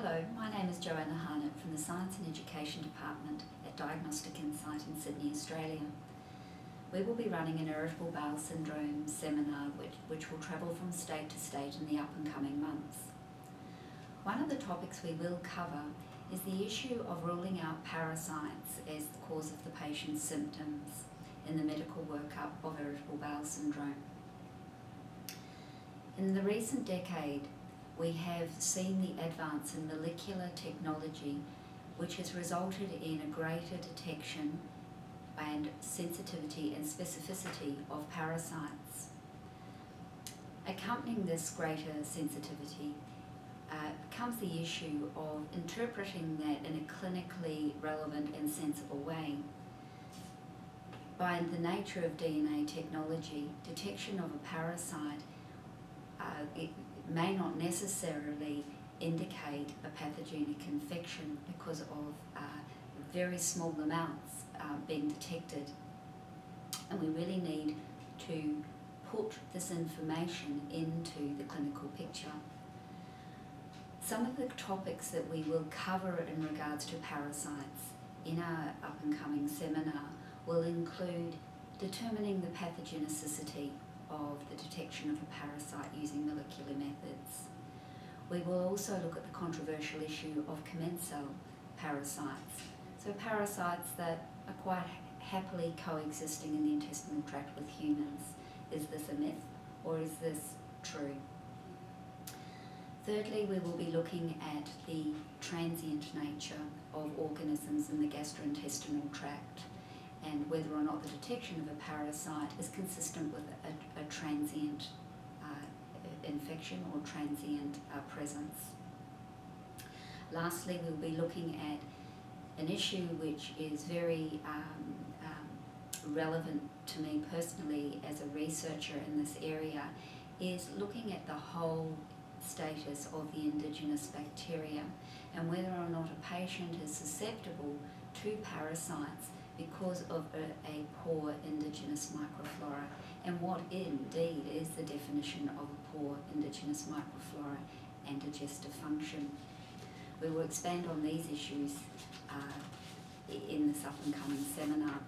Hello, my name is Joanna Harnett from the Science and Education Department at Diagnostic Insight in Sydney, Australia. We will be running an irritable bowel syndrome seminar which will travel from state to state in the up and coming months. One of the topics we will cover is the issue of ruling out parasites as the cause of the patient's symptoms in the medical workup of irritable bowel syndrome. In the recent decade, we have seen the advance in molecular technology which has resulted in a greater detection and sensitivity and specificity of parasites. Accompanying this greater sensitivity comes the issue of interpreting that in a clinically relevant and sensible way. By the nature of DNA technology, detection of a parasite it may not necessarily indicate a pathogenic infection because of very small amounts being detected. And we really need to put this information into the clinical picture. Some of the topics that we will cover in regards to parasites in our up and coming seminar will include determining the pathogenicity of the detection of a parasite using molecular methods. We will also look at the controversial issue of commensal parasites, so parasites that are quite happily coexisting in the intestinal tract with humans. Is this a myth or is this true? Thirdly, we will be looking at the transient nature of organisms in the gastrointestinal tract and whether or not the detection of a parasite is consistent with a transient infection or transient presence. Lastly, we'll be looking at an issue which is very relevant to me personally as a researcher in this area, is looking at the whole status of the indigenous bacteria and whether or not a patient is susceptible to parasites because of a poor indigenous microflora, and what indeed is the definition of a poor indigenous microflora and digestive function. We will expand on these issues in this up and coming seminar.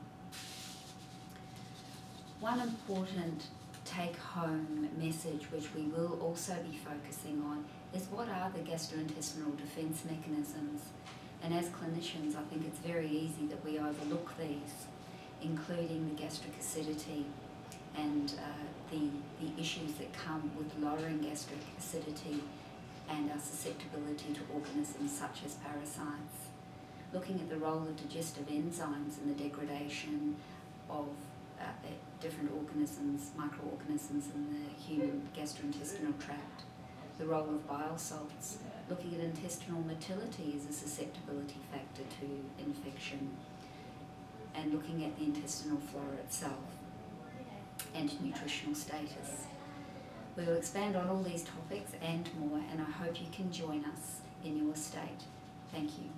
One important take-home message which we will also be focusing on is what are the gastrointestinal defence mechanisms. And as clinicians, I think it's very easy that we overlook these, including the gastric acidity and the issues that come with lowering gastric acidity and our susceptibility to organisms such as parasites. Looking at the role of digestive enzymes in the degradation of different organisms, microorganisms in the human gastrointestinal tract. The role of bile salts, looking at intestinal motility as a susceptibility factor to infection, and looking at the intestinal flora itself and nutritional status. We will expand on all these topics and more, and I hope you can join us in your state. Thank you.